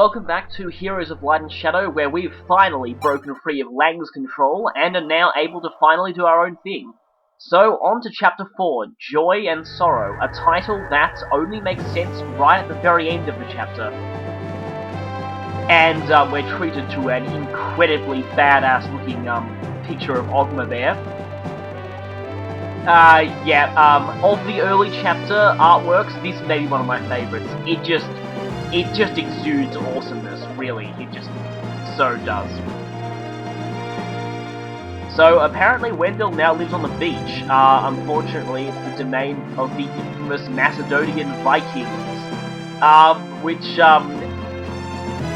welcome back to Heroes of Light and Shadow, where we've finally broken free of Lang's control, and are now able to finally do our own thing. So, on to Chapter 4, Joy and Sorrow, a title that only makes sense right at the very end of the chapter. And we're treated to an incredibly badass-looking picture of Ogma there. Of the early chapter artworks, this may be one of my favourites. It just exudes awesomeness, really. It just so does. So, apparently Wendell now lives on the beach. Unfortunately, it's the domain of the infamous Macedonian Vikings.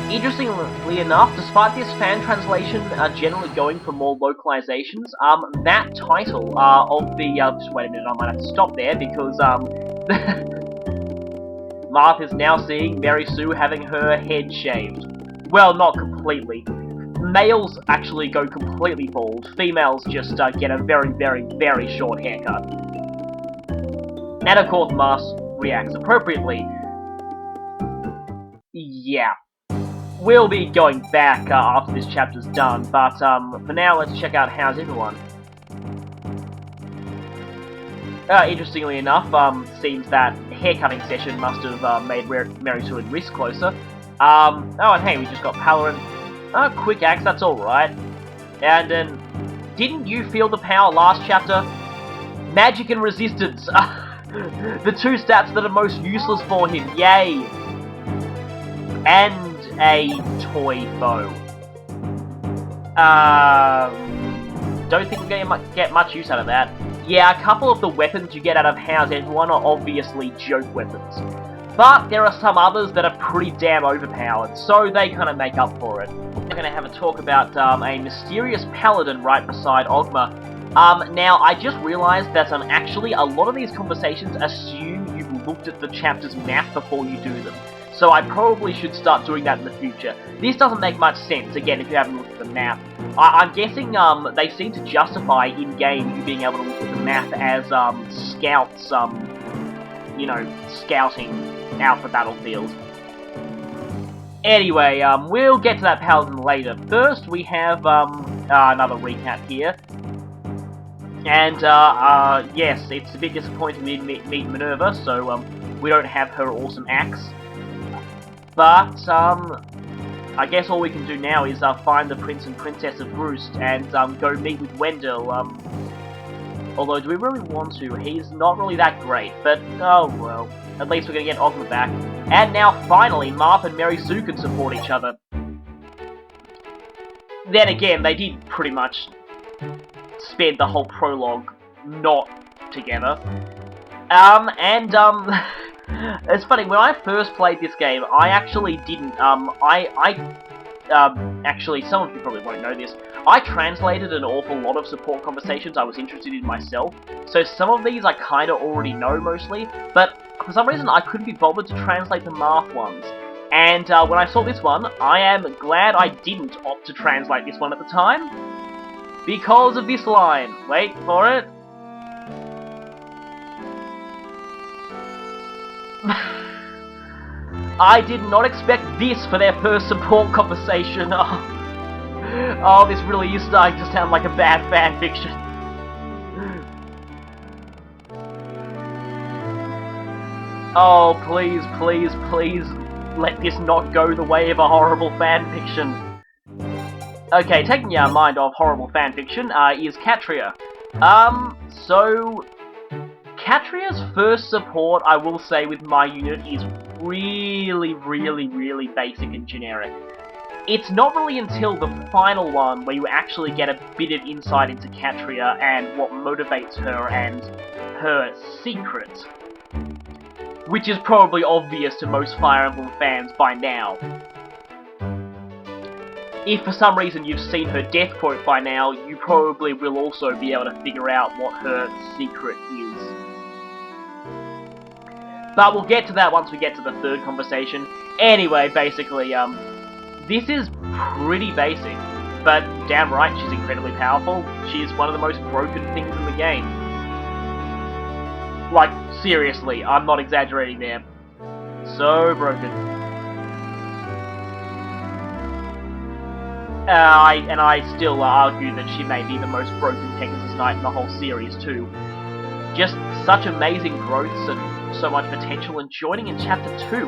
Interestingly enough, despite this fan translation generally going for more localizations, that title of the... just wait a minute, I might have to stop there, because, Marth is now seeing Mary Sue having her head shaved. Well, not completely. Males actually go completely bald. Females just get a very, very, very short haircut. And of course, Marth reacts appropriately. Yeah. We'll be going back after this chapter's done, but for now, let's check out How's Everyone. Interestingly enough, seems that haircutting session must have made Mary Sue and Risk closer. Oh, and hey, we just got Palarin. Quick axe, that's alright. And then, didn't you feel the power last chapter? Magic and resistance! The two stats that are most useless for him, yay! And a toy bow. Don't think we're going to get much use out of that. Yeah, a couple of the weapons you get out of How's Everyone are obviously joke weapons. But there are some others that are pretty damn overpowered, so they kind of make up for it. We're going to have a talk about a mysterious paladin right beside Ogma. Now, I just realized that actually a lot of these conversations assume you've looked at the chapter's map before you do them. So I probably should start doing that in the future. This doesn't make much sense, again, if you haven't looked at the map. I'm guessing they seem to justify in-game you being able to look at the map as scouts, you know, scouting out the battlefield. Anyway, we'll get to that paladin later. First, we have another recap here. And, yes, it's a bit disappointing we didn't meet Minerva, so we don't have her awesome axe. But, I guess all we can do now is find the Prince and Princess of Roost and go meet with Wendell. Although, do we really want to? He's not really that great, but oh well. At least we're gonna get Ogma back. And now, finally, Marth and Mary Sue can support each other. Then again, they did pretty much spend the whole prologue not together. It's funny, when I first played this game, I actually didn't, actually, some of you probably won't know this, I translated an awful lot of support conversations I was interested in myself, so some of these I kinda already know mostly, but for some reason I couldn't be bothered to translate the Marth ones. And when I saw this one, I am glad I didn't opt to translate this one at the time, because of this line. Wait for it. I did not expect this for their first support conversation. Oh, this really is starting to sound like a bad fanfiction. Oh, please, please, please, let this not go the way of a horrible fanfiction. Okay, taking your mind off horrible fanfiction, is Catria. So... Catria's first support, I will say, with my unit is really, really, really basic and generic. It's not really until the final one where you actually get a bit of insight into Catria and what motivates her and her secret. Which is probably obvious to most Fire Emblem fans by now. If for some reason you've seen her death quote by now, you probably will also be able to figure out what her secret is. But we'll get to that once we get to the third conversation. Anyway, basically, this is pretty basic, but damn right she's incredibly powerful. She's one of the most broken things in the game. Like, seriously, I'm not exaggerating there. So broken. I still argue that she may be the most broken Pegasus Knight in the whole series too. Just such amazing growths and so much potential, and joining in Chapter 2.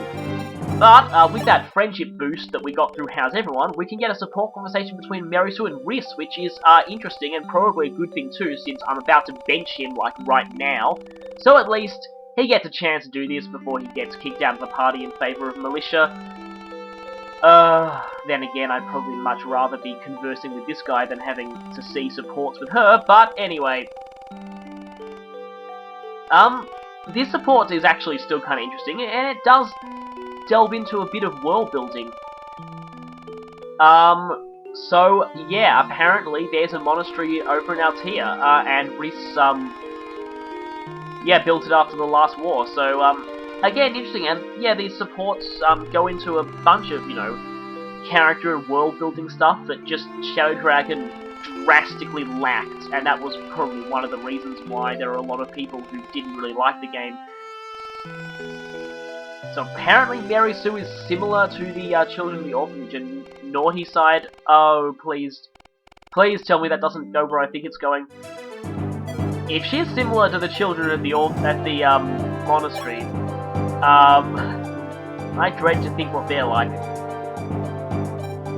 But, with that friendship boost that we got through How's Everyone, we can get a support conversation between Mary Sue and Rhys, which is, interesting and probably a good thing too, since I'm about to bench him, like, right now. So at least, he gets a chance to do this before he gets kicked out of the party in favour of Militia. Then again, I'd probably much rather be conversing with this guy than having to see supports with her, but anyway. This support is actually still kind of interesting, and it does delve into a bit of world building. So, yeah, apparently there's a monastery over in Altea, and Rhys, yeah, built it after the last war, so, again, interesting, and, yeah, these supports, go into a bunch of, you know, character and world building stuff that just Shadow Dragon drastically lacked, and that was probably one of the reasons why there are a lot of people who didn't really like the game. So apparently Mary Sue is similar to the Children of the Orphanage and Naughty Side. Oh, please tell me that doesn't go where I think it's going. If she's similar to the Children of the monastery, I dread to think what they're like.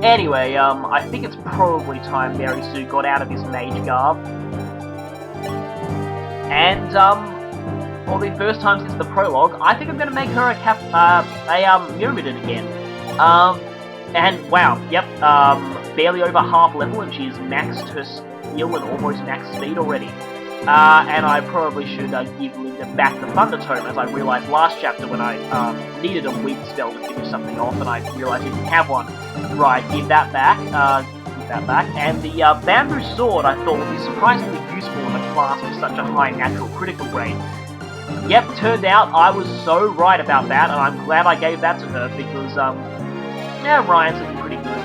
Anyway, I think it's probably time Mary Sue got out of this mage garb. And, for the first time since the prologue, I think I'm gonna make her a Myrmidon again. And wow, yep, barely over half level, and she's maxed her skill and almost maxed speed already. And I probably should give Linda back the Thunder Tome, as I realized last chapter when I needed a weak spell to finish something off, and I realized I didn't have one. Right, give that back, and the Bamboo Sword I thought would be surprisingly useful in a class with such a high natural critical rate. Yep, turned out I was so right about that, and I'm glad I gave that to her, because, yeah, Ryan's looking pretty good.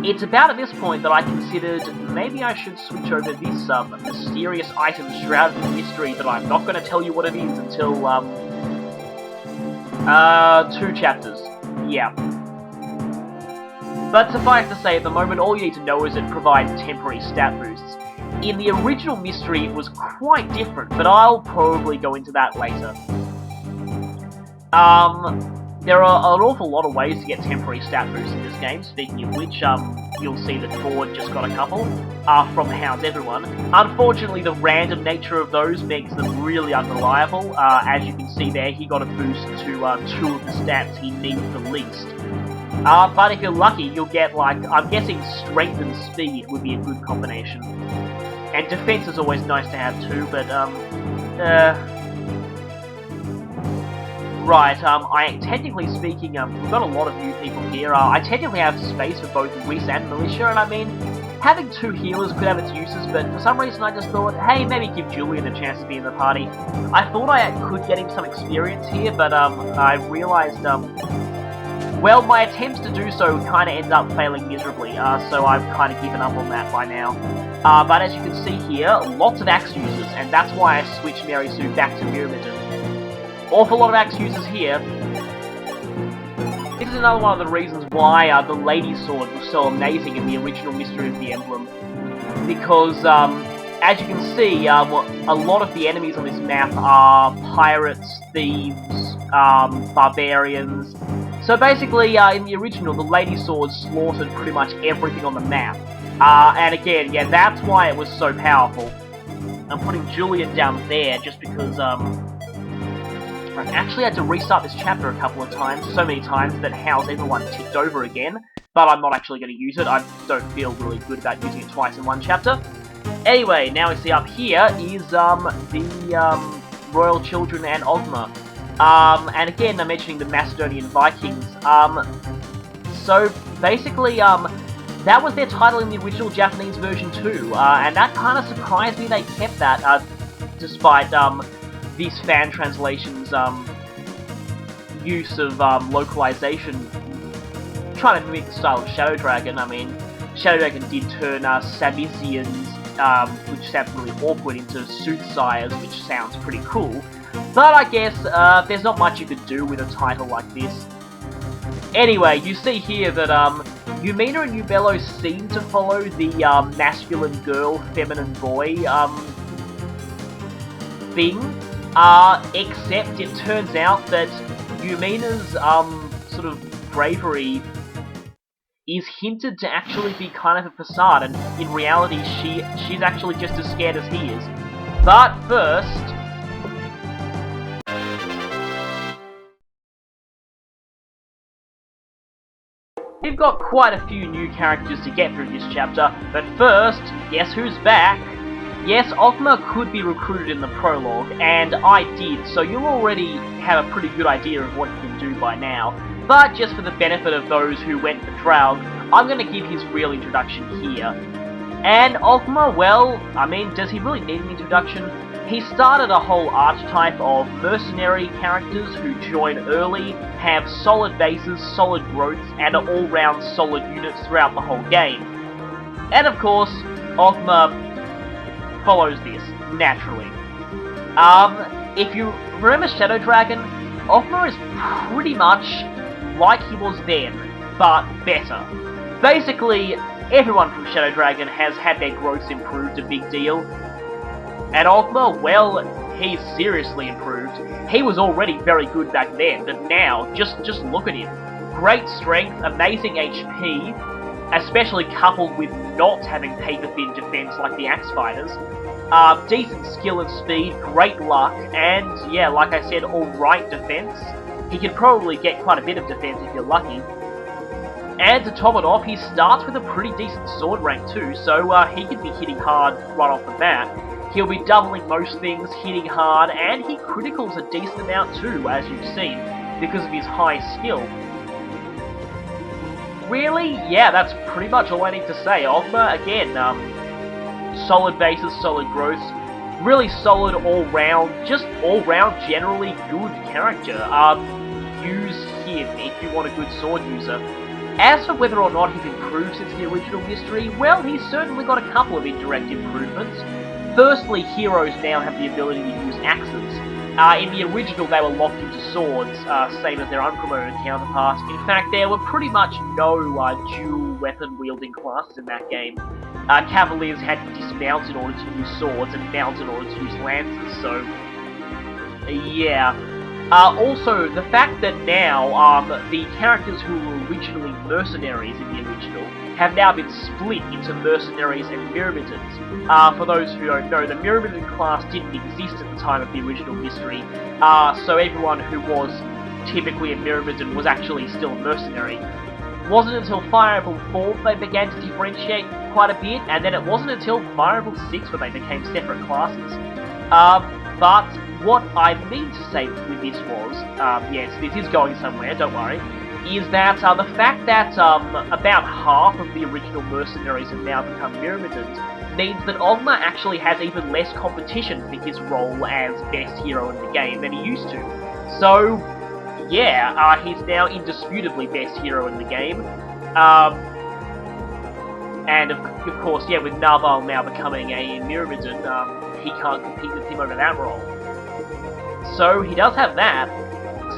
It's about at this point that I considered maybe I should switch over this, mysterious item shrouded in mystery that I'm not going to tell you what it is until, 2 chapters. Yeah. But suffice to say, at the moment, all you need to know is it provides temporary stat boosts. In the original mystery, it was quite different, but I'll probably go into that later. There are an awful lot of ways to get temporary stat boosts in this game, speaking of which, you'll see that Ford just got a couple, from How's Everyone. Unfortunately, the random nature of those makes them really unreliable. As you can see there, he got a boost to 2 of the stats he needs the least. But if you're lucky, you'll get, like, I'm guessing strength and speed would be a good combination. And defense is always nice to have too, but, right, technically speaking, we've got a lot of new people here. I technically have space for both Rhys and Militia, and I mean, having 2 healers could have its uses, but for some reason I just thought, hey, maybe give Julian a chance to be in the party. I thought I could get him some experience here, but, I realized, well, my attempts to do so kind of ended up failing miserably, so I've kind of given up on that by now. But as you can see here, lots of axe users, and that's why I switched Mary Sue back to Myrmidon. Awful lot of axe users here. This is another one of the reasons why the Lady Sword was so amazing in the original Mystery of the Emblem. Because, as you can see, a lot of the enemies on this map are pirates, thieves, barbarians. So basically, in the original, the Lady Sword slaughtered pretty much everything on the map. And again, yeah, that's why it was so powerful. I'm putting Julian down there just because, I actually had to restart this chapter a couple of times, so many times that How's Everyone ticked over again, but I'm not actually going to use it. I don't feel really good about using it twice in one chapter. Anyway, now we see up here is, the, Royal Children and Ogma. And again, I'm mentioning the Macedonian Vikings. So, basically, that was their title in the original Japanese version too, and that kind of surprised me they kept that, despite, this fan translation's, use of, localization, trying to mimic the style of Shadow Dragon. I mean, Shadow Dragon did turn, Sabizians, which sounds really awkward, into Soothsayers, which sounds pretty cool. But I guess, there's not much you could do with a title like this. Anyway, you see here that, Yumina and Yubello seem to follow the, masculine girl, feminine boy, thing, except it turns out that Yumina's, sort of bravery is hinted to actually be kind of a facade, and in reality, she's actually just as scared as he is. But first, we've got quite a few new characters to get through this chapter, but first, guess who's back? Yes, Ogma could be recruited in the prologue, and I did, so you'll already have a pretty good idea of what he can do by now. But just for the benefit of those who went for Draug, I'm going to give his real introduction here. And Ogma, well, I mean, does he really need an introduction? He started a whole archetype of mercenary characters who join early, have solid bases, solid growths, and are all-round solid units throughout the whole game. And of course, Ogma follows this, naturally. If you remember Shadow Dragon, Ogma is pretty much like he was then, but better. Basically, everyone from Shadow Dragon has had their growths improved a big deal. And Ogma, well, he's seriously improved. He was already very good back then, but now, just look at him. Great strength, amazing HP, especially coupled with not having paper-thin defense like the Axe Fighters. Decent skill and speed, great luck, and yeah, like I said, alright defense. He can probably get quite a bit of defense if you're lucky. And to top it off, he starts with a pretty decent sword rank too, so he can be hitting hard right off the bat. He'll be doubling most things, hitting hard, and he criticals a decent amount too, as you've seen, because of his high skill. Really? Yeah, that's pretty much all I need to say. Ogma, again, solid bases, solid growths, really solid all-round, just all-round generally good character. Use him if you want a good sword user. As for whether or not he's improved since the original history, well, he's certainly got a couple of indirect improvements. Firstly, heroes now have the ability to use axes. In the original, they were locked into swords, same as their unpromoted counterparts. In fact, there were pretty much no dual weapon-wielding classes in that game. Cavaliers had to dismount in order to use swords, and mount in order to use lances, so yeah. Also, the fact that now, the characters who were originally mercenaries in the original have now been split into mercenaries and myrmidons. For those who don't know, the myrmidon class didn't exist at the time of the original history, so everyone who was typically a myrmidon was actually still a mercenary. Wasn't until Fire Emblem 4 they began to differentiate quite a bit, and then it wasn't until Fire Emblem 6 where they became separate classes. But what I mean to say with this was, yes, this is going somewhere, don't worry, is that the fact that about half of the original mercenaries have now become myrmidons means that Ogma actually has even less competition for his role as best hero in the game than he used to. So, yeah, he's now indisputably best hero in the game. And of course, yeah, with Narval now becoming a myrmidon, he can't compete with him over that role. So, he does have that.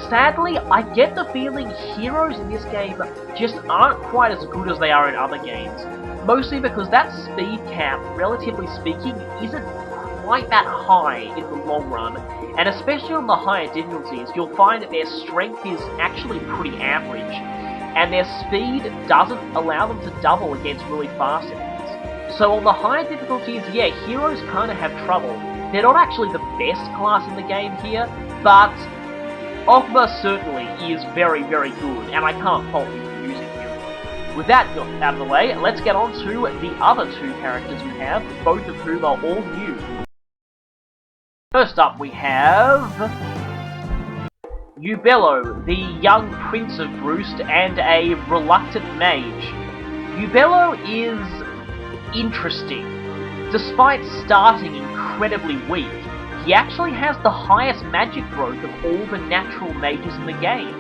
Sadly, I get the feeling heroes in this game just aren't quite as good as they are in other games. Mostly because that speed cap, relatively speaking, isn't quite that high in the long run. And especially on the higher difficulties, you'll find that their strength is actually pretty average. And their speed doesn't allow them to double against really fast enemies. So on the higher difficulties, yeah, heroes kind of have trouble. They're not actually the best class in the game here, but Ogma certainly is very, very good, and I can't fault him for using him. With that out of the way, let's get on to the other two characters we have, both of whom are all new. First up we have Yubello, the young prince of Brust and a reluctant mage. Yubello is interesting. Despite starting incredibly weak, he actually has the highest magic growth of all the natural mages in the game.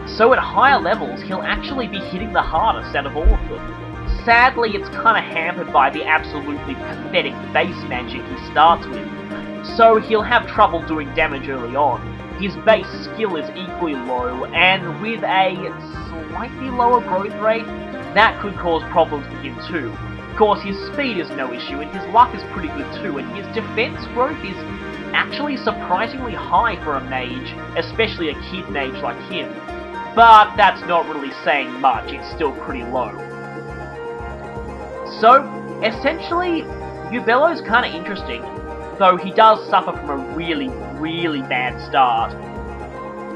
So at higher levels, he'll actually be hitting the hardest out of all of them. Sadly, it's kinda hampered by the absolutely pathetic base magic he starts with, so he'll have trouble doing damage early on. his base skill is equally low, and with a slightly lower growth rate, that could cause problems for him too. Of course, his speed is no issue, and his luck is pretty good too, and his defense growth is actually surprisingly high for a mage, especially a kid mage like him. But that's not really saying much, it's still pretty low. So, essentially, Yubello's kinda interesting, though he does suffer from a really, really bad start.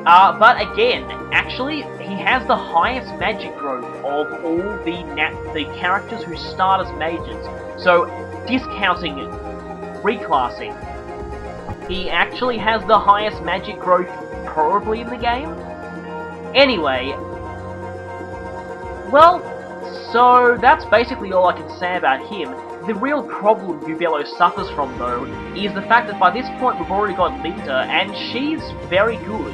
But again, actually, he has the highest magic growth of all the characters who start as mages. So, discounting reclassing, he actually has the highest magic growth probably in the game. Anyway, well, so that's basically all I can say about him. The real problem Yubello suffers from, though, is the fact that by this point we've already got Linda, and she's very good,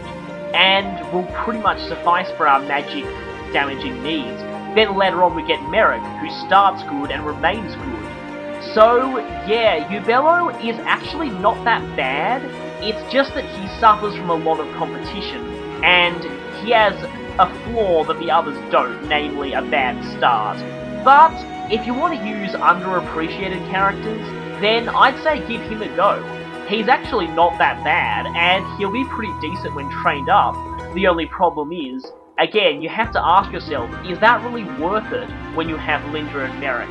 and will pretty much suffice for our magic damaging needs. Then later on we get Merrick, who starts good and remains good. So, yeah, Yubello is actually not that bad, it's just that he suffers from a lot of competition, and he has a flaw that the others don't, namely a bad start. But, if you want to use underappreciated characters, then I'd say give him a go. He's actually not that bad, and he'll be pretty decent when trained up. The only problem is, again, you have to ask yourself, is that really worth it when you have Linda and Merrick?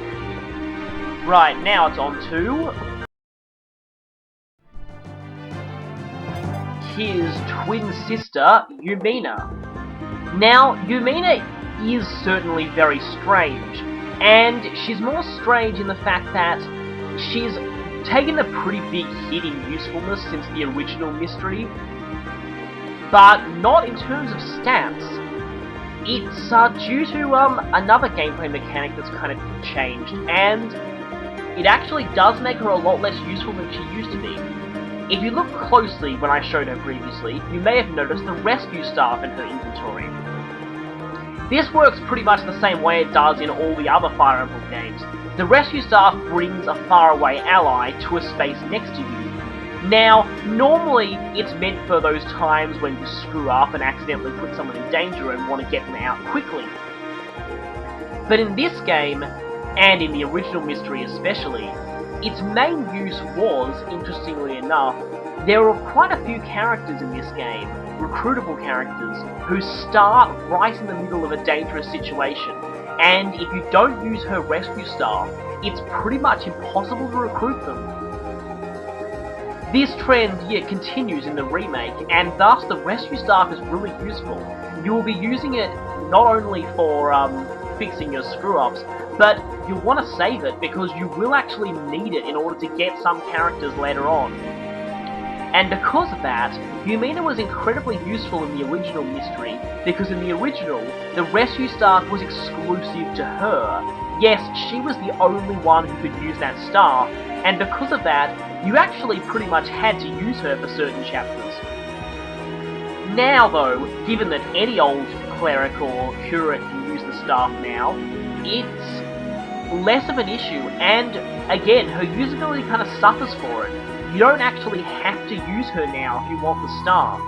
Right, now it's on to his twin sister, Yumina. Now, Yumina is certainly very strange, and she's more strange in the fact that she's taken a pretty big hit in usefulness since the original mystery, but not in terms of stats. It's due to another gameplay mechanic that's kind of changed, and it actually does make her a lot less useful than she used to be. If you look closely when I showed her previously, you may have noticed the rescue staff in her inventory. This works pretty much the same way it does in all the other Fire Emblem games. The rescue staff brings a faraway ally to a space next to you. Now, normally it's meant for those times when you screw up and accidentally put someone in danger and want to get them out quickly. But in this game, and in the original mystery especially, its main use was, interestingly enough, there were quite a few characters in this game, recruitable characters, who start right in the middle of a dangerous situation, and if you don't use her rescue staff, it's pretty much impossible to recruit them. This trend, continues in the remake, and thus the rescue staff is really useful. You will be using it not only for fixing your screw-ups, but you'll want to save it because you will actually need it in order to get some characters later on. And because of that, Yumina was incredibly useful in the original mystery, because in the original, the rescue staff was exclusive to her. Yes, she was the only one who could use that staff, and because of that, you actually pretty much had to use her for certain chapters. Now though, given that any old cleric or curate can use the staff now, it's less of an issue, and again, her usability kind of suffers for it. You don't actually have to use her now if you want the staff,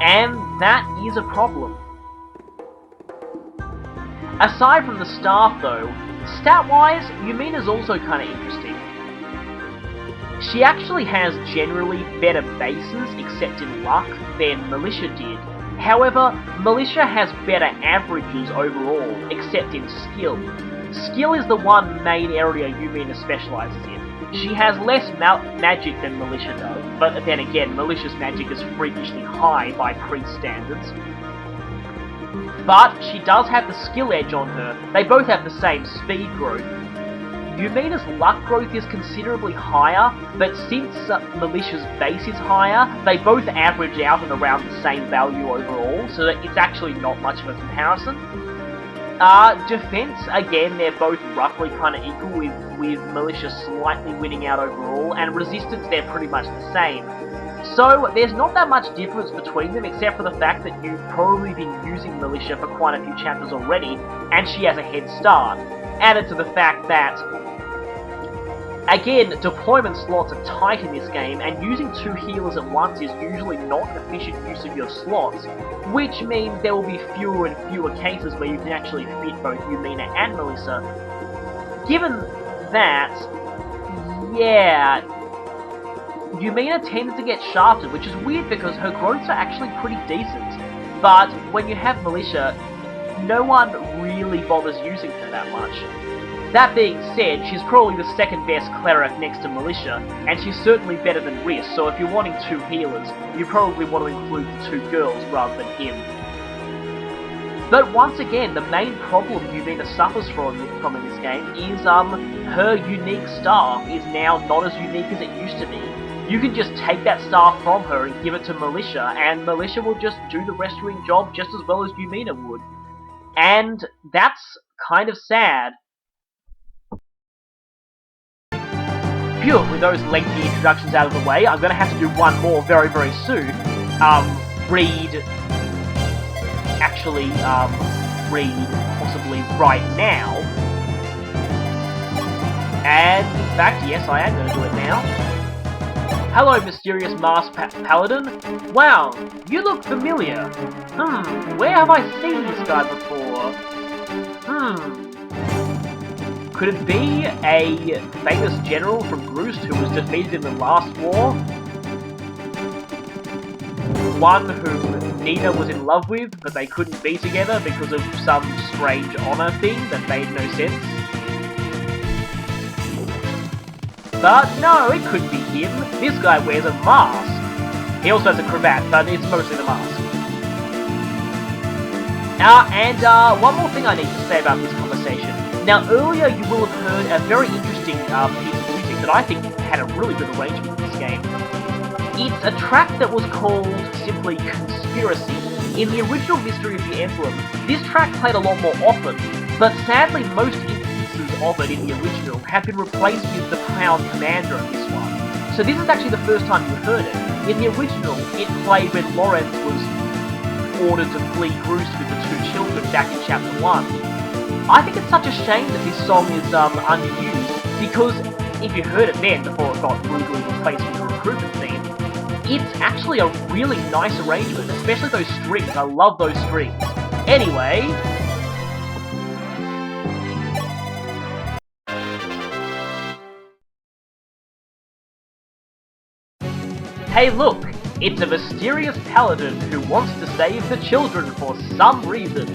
and that is a problem. Aside from the staff though, stat-wise, Yumina's also kind of interesting. She actually has generally better bases, except in luck, than Militia did. However, Militia has better averages overall, except in skill. Skill is the one main area Yumina specializes in. She has less magic than Militia does, but then again, Militia's magic is freakishly high by priest standards. But she does have the skill edge on her. They both have the same speed growth. Yumina's luck growth is considerably higher, but since Militia's base is higher, they both average out at around the same value overall, so that it's actually not much of a comparison. Defense, again, they're both roughly kind of equal, with Militia slightly winning out overall, and resistance, they're pretty much the same. So, there's not that much difference between them, except for the fact that you've probably been using Militia for quite a few chapters already, and she has a head start. Added to the fact that Again, deployment slots are tight in this game, and using 2 healers at once is usually not an efficient use of your slots, which means there will be fewer and fewer cases where you can actually fit both Yumina and Melissa. Given that, yeah, Yumina tends to get shafted, which is weird because her growths are actually pretty decent, but when you have Militia, no one really bothers using her that much. That being said, she's probably the second best cleric next to Militia, and she's certainly better than Riss, so if you're wanting 2 healers, you probably want to include the 2 girls rather than him. But once again, the main problem Yumina suffers from in this game is her unique staff is now not as unique as it used to be. You can just take that staff from her and give it to Militia, and Militia will just do the rescuing job just as well as Yumina would. And that's kind of sad. Phew, with those lengthy introductions out of the way, I'm going to have to do one more very, very soon. Read possibly right now. And, in fact, yes, I am going to do it now. Hello, mysterious masked paladin. Wow, you look familiar. Where have I seen this guy before? Could it be a famous general from Groost who was defeated in the last war? One whom Nina was in love with, but they couldn't be together because of some strange honor thing that made no sense? But no, it couldn't be him. This guy wears a mask. He also has a cravat, but it's mostly the mask. One more thing I need to say about this conversation. Now, earlier you will have heard a very interesting piece of music that I think had a really good arrangement in this game. It's a track that was called simply Conspiracy. In the original Mystery of the Emblem, this track played a lot more often, but sadly most instances of it in the original have been replaced with the Proud Commander in this one. So this is actually the first time you heard it. In the original, it played when Lorenz was ordered to flee Groost with the 2 children back in Chapter 1. I think it's such a shame that this song is underused, because if you heard it then, before it got rudely replaced with the recruitment theme, it's actually a really nice arrangement, especially those strings. I love those strings. Anyway... Hey look! It's a mysterious paladin who wants to save the children for some reason.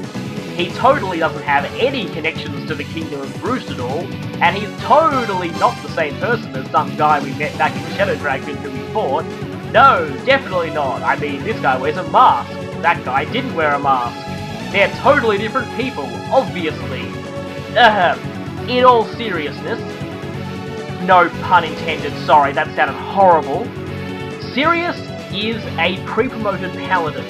He totally doesn't have any connections to the Kingdom of Groost at all, and he's totally not the same person as some guy we met back in Shadow Dragon who we fought. No, definitely not. I mean, this guy wears a mask. That guy didn't wear a mask. They're totally different people, obviously. In all seriousness, no pun intended, sorry, that sounded horrible. Sirius is a pre-promoted paladin.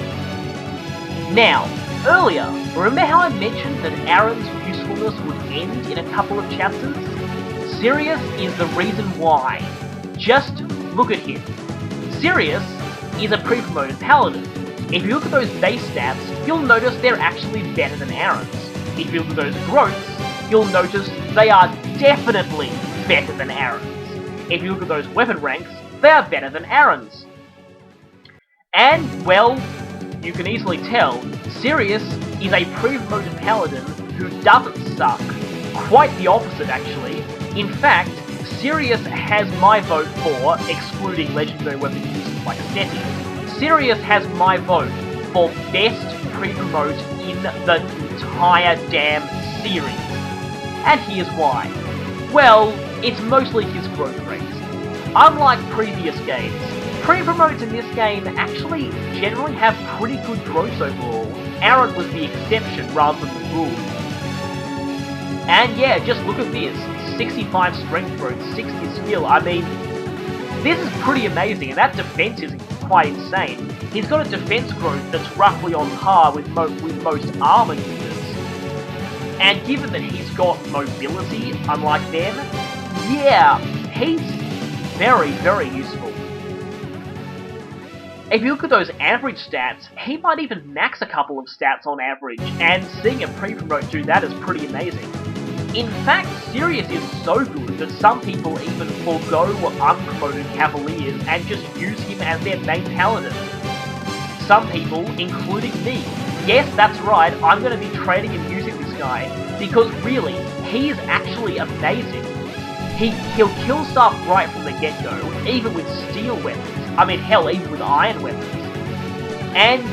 Now, earlier, remember how I mentioned that Aaron's usefulness would end in a couple of chapters? Sirius is the reason why. Just look at him. Sirius is a pre-promoted paladin. If you look at those base stats, you'll notice they're actually better than Aaron's. If you look at those growths, you'll notice they are definitely better than Aaron's. If you look at those weapon ranks, they are better than Aaron's. And, well, you can easily tell, Sirius is a pre-promoted paladin who doesn't suck. Quite the opposite, actually. In fact, Sirius has my vote for, excluding legendary weapon users like Seti, Sirius has my vote for best pre-promote in the entire damn series. And here's why. Well, it's mostly his growth rates. Unlike previous games, pre-promotes in this game actually generally have pretty good growth overall. Aaron was the exception rather than the rule. And yeah, just look at this. 65 strength growth, 60 skill. I mean, this is pretty amazing, and that defense is quite insane. He's got a defense growth that's roughly on par with most armor units. And given that he's got mobility, unlike them, yeah, he's very, very useful. If you look at those average stats, he might even max a couple of stats on average, and seeing a pre-promote do that is pretty amazing. In fact, Sirius is so good that some people even forego unpromoted Cavaliers and just use him as their main paladin. Some people, including me. Yes, that's right, I'm going to be trading and using this guy, because really, he is actually amazing. He'll kill stuff right from the get-go, even with steel weapons. I mean, hell, even with iron weapons. And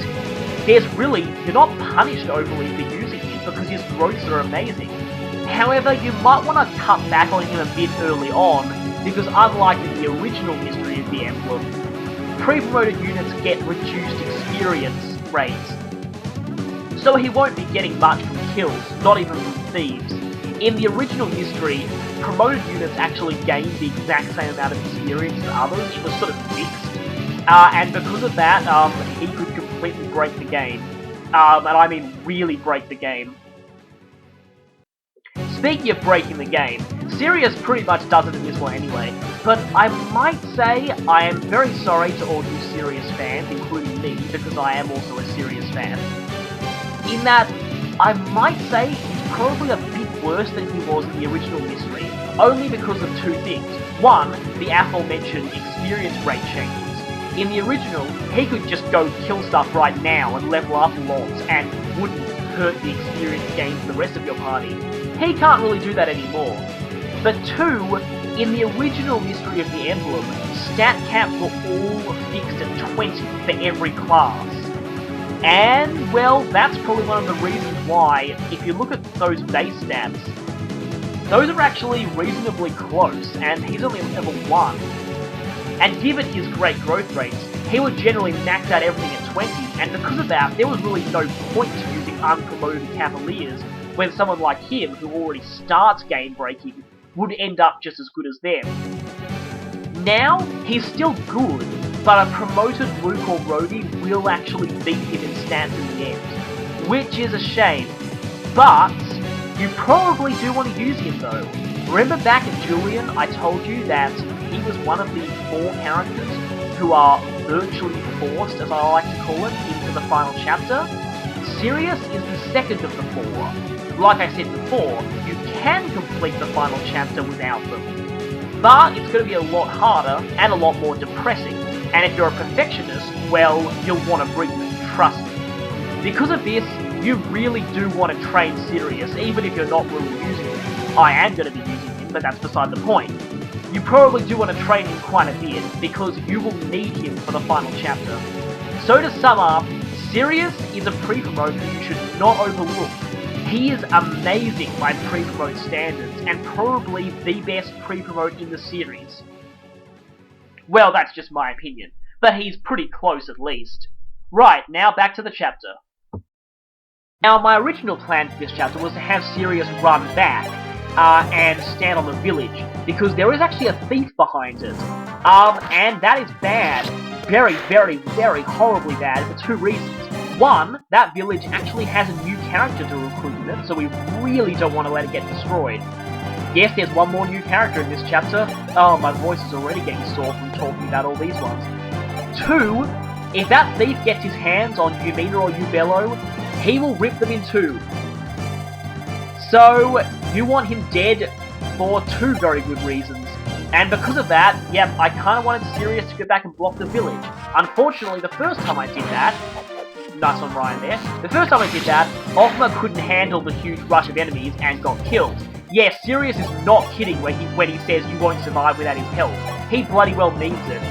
you're not punished overly for using him because his growths are amazing. However, you might want to cut back on him a bit early on, because unlike in the original Mystery of the Emblem, pre-promoted units get reduced experience rates. So he won't be getting much from kills, not even from thieves. In the original Mystery, promoted units actually gained the exact same amount of experience as others. It was sort of fixed. And because of that, he could completely break the game. And I mean really break the game. Speaking of breaking the game, Sirius pretty much does it in this one anyway, but I might say I am very sorry to all you Sirius fans, including me, because I am also a Sirius fan, in that I might say he's probably a bit worse than he was in the original Mystery, only because of two things. One, the aforementioned experience rate changes. In the original, he could just go kill stuff right now and level up lots and wouldn't hurt the experience gained for the rest of your party. He can't really do that anymore. But two, in the original Mystery of the Emblem, stat caps were all fixed at 20 for every class. And, well, that's probably one of the reasons why, if you look at those base stats, those are actually reasonably close, and he's only level 1. And given his great growth rates, he would generally max out everything at 20, and because of that, there was really no point to using unpromoted Cavaliers when someone like him, who already starts game breaking, would end up just as good as them. Now, he's still good, but a promoted Luke or Rhodey will actually beat him in stats in the end, which is a shame. But you probably do want to use him though. Remember back at Julian, I told you that he was one of the 4 characters who are virtually forced, as I like to call it, into the final chapter? Sirius is the second of the 4. Like I said before, you can complete the final chapter without them. But it's going to be a lot harder and a lot more depressing. And if you're a perfectionist, well, you'll want to bring them, trust me. Because of this, you really do want to train Sirius, even if you're not really using him. I am going to be using him, but that's beside the point. You probably do want to train him quite a bit, because you will need him for the final chapter. So to sum up, Sirius is a pre-promote who you should not overlook. He is amazing by pre-promote standards, and probably the best pre-promote in the series. Well, that's just my opinion, but he's pretty close at least. Right, now back to the chapter. Now, my original plan for this chapter was to have Sirius run back, and stand on the village, because there is actually a thief behind it. And that is bad. Very, very, very horribly bad for 2 reasons. One, that village actually has a new character to recruit in it, so we really don't want to let it get destroyed. Yes, there's one more new character in this chapter. Oh, my voice is already getting sore from talking about all these ones. 2, if that thief gets his hands on Yumina or Yubello, he will rip them in 2. So, you want him dead for 2 very good reasons. And because of that, yep, I kinda wanted Sirius to go back and block the village. Unfortunately, the first time I did that, nice on Ryan there, the first time I did that, Ogma couldn't handle the huge rush of enemies and got killed. Yes, Sirius is not kidding when he says you won't survive without his help. He bloody well means it.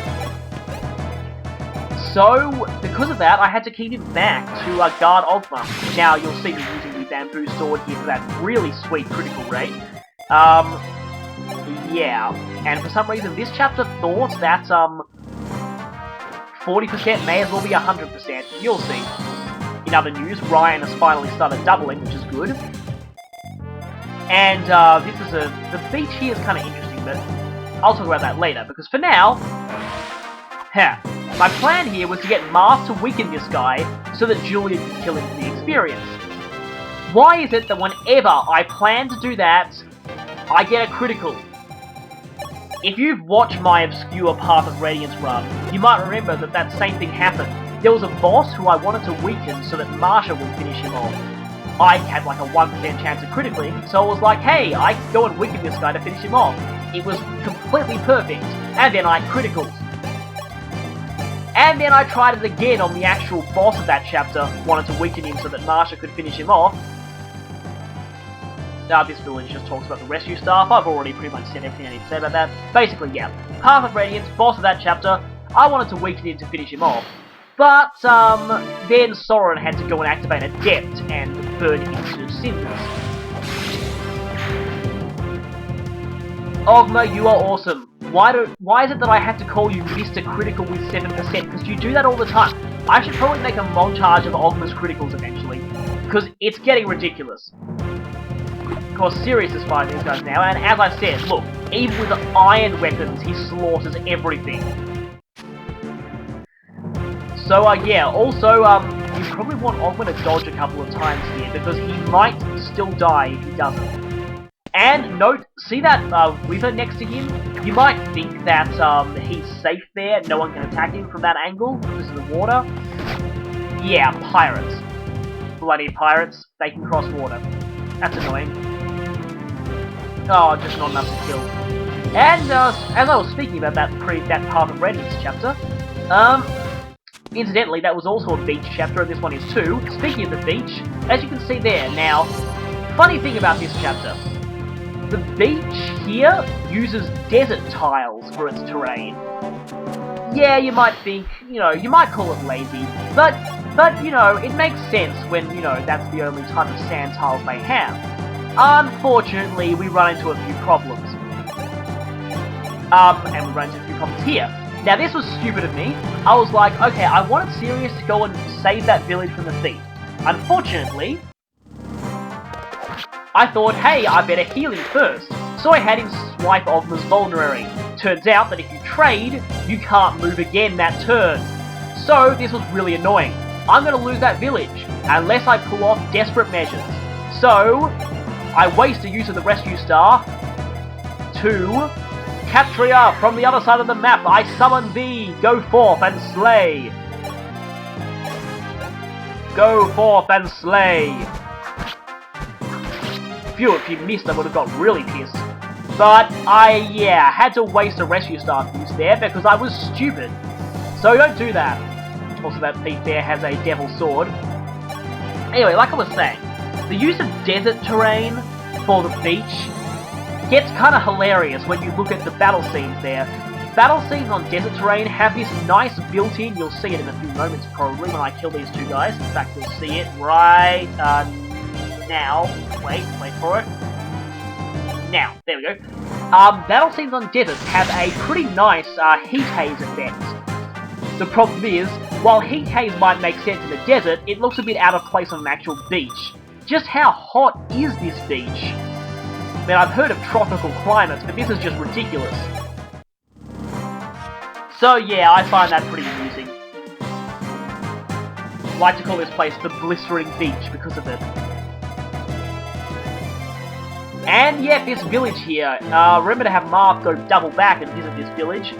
So, because of that, I had to keep him back to guard Ogma. Now, you'll see me using the bamboo sword here for that really sweet critical rate. Yeah. And for some reason, this chapter thought that, 40% may as well be 100%. You'll see. In other news, Ryan has finally started doubling, which is good. And, the beach here is kind of interesting, but I'll talk about that later, because for now, my plan here was to get Marth to weaken this guy, so that Julian can kill him for the experience. Why is it that whenever I plan to do that, I get a critical? If you've watched my obscure Path of Radiance run, you might remember that same thing happened. There was a boss who I wanted to weaken so that Marsha would finish him off. I had like a 1% chance of critically, so I was like, hey, I can go and weaken this guy to finish him off. It was completely perfect, and then I criticaled. And then I tried it again on the actual boss of that chapter, wanted to weaken him so that Marsha could finish him off. This village just talks about the rescue staff. I've already pretty much said everything I need to say about that. Basically, yeah, Path of Radiance, boss of that chapter, I wanted to weaken him to finish him off. But, then Soren had to go and activate Adept and burn him into cinders. Ogma, you are awesome. Why is it that I have to call you Mr. Critical with 7%? Because you do that all the time. I should probably make a montage of Ogma's criticals eventually, because it's getting ridiculous. Of course, Sirius is fighting these guys now, and as I said, look, even with iron weapons, he slaughters everything. So, yeah, also, you probably want Ogma to dodge a couple of times here, because he might still die if he doesn't. And note, see that wither next to him? You might think that he's safe there, no one can attack him from that angle, because of the water. Yeah, pirates. Bloody pirates, they can cross water. That's annoying. Oh, just not enough to kill. And, as I was speaking about that Path of Radiance chapter, incidentally, that was also a beach chapter, and this one is too. Speaking of the beach, as you can see there, now, funny thing about this chapter, the beach here uses desert tiles for its terrain. Yeah, you might think, you know, you might call it lazy, but, you know, it makes sense when, you know, that's the only type of sand tiles they have. Unfortunately, we run into a few problems. And we run into a few problems here. Now, this was stupid of me. I was like, okay, I wanted Sirius to go and save that village from the thief. Unfortunately, I thought, hey, I better heal him first. So I had him swipe Ogma's vulnerary. Turns out that if you trade, you can't move again that turn. So, this was really annoying. I'm going to lose that village, unless I pull off desperate measures. So, I waste the use of the rescue star to Catria, from the other side of the map, I summon thee, go forth and slay. Go forth and slay. Phew, if you missed, I would have got really pissed. But I, yeah, had to waste a rescue star use there because I was stupid. So don't do that. Also, that thief there has a devil sword. Anyway, like I was saying, the use of desert terrain for the beach gets kind of hilarious when you look at the battle scenes there. Battle scenes on desert terrain have this nice built-in, you'll see it in a few moments probably when I kill these two guys. In fact, you'll see it right now. Wait for it. Now, there we go. Battle scenes on deserts have a pretty nice heat haze effect. The problem is, while heat haze might make sense in the desert, it looks a bit out of place on an actual beach. Just how hot is this beach? I mean, I've heard of tropical climates, but this is just ridiculous. So yeah, I find that pretty amusing. I like to call this place the Blistering Beach because of it. And yeah, this village here, remember to have Marv go double back and visit this village.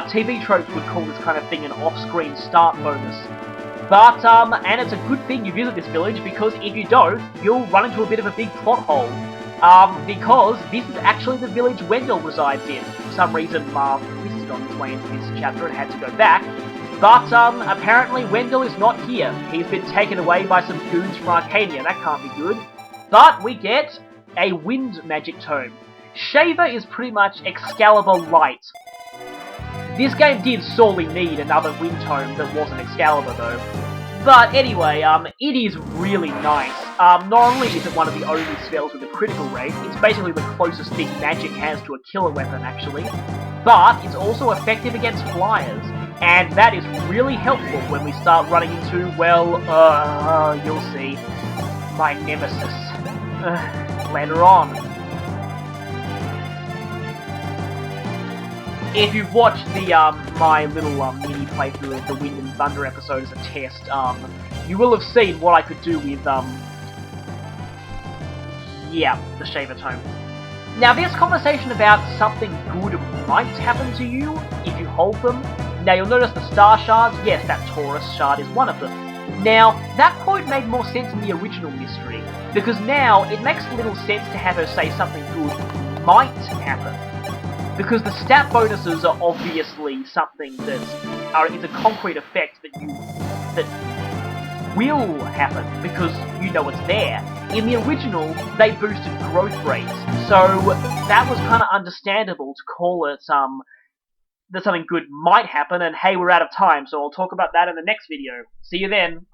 TV tropes would call this kind of thing an off-screen start bonus. But, and it's a good thing you visit this village, because if you don't, you'll run into a bit of a big plot hole. Because this is actually the village Wendell resides in. For some reason, Marv missed it on his way into this chapter and had to go back. But, apparently Wendell is not here. He's been taken away by some goons from Arcadia. That can't be good. But we get a wind magic tome. Shaver is pretty much Excalibur Light. This game did sorely need another wind tome that wasn't Excalibur though. But anyway, it is really nice. Not only is it one of the only spells with a critical rate, it's basically the closest thing magic has to a killer weapon actually, but it's also effective against flyers. And that is really helpful when we start running into, well, you'll see, my nemesis. Later on. If you've watched the, my little, mini playthrough of the Wind and Thunder episode as a test, you will have seen what I could do with, yeah, the Shaver Tome. Now, this conversation about something good might happen to you if you hold them. Now, you'll notice the Star Shards. Yes, that Taurus Shard is one of them. Now, that quote made more sense in the original mystery, because now it makes little sense to have her say something good might happen. Because the stat bonuses are obviously something it's a concrete effect that will happen, because you know it's there. In the original, they boosted growth rates, so that was kind of understandable to call it, that something good might happen, and hey, we're out of time, so I'll talk about that in the next video. See you then!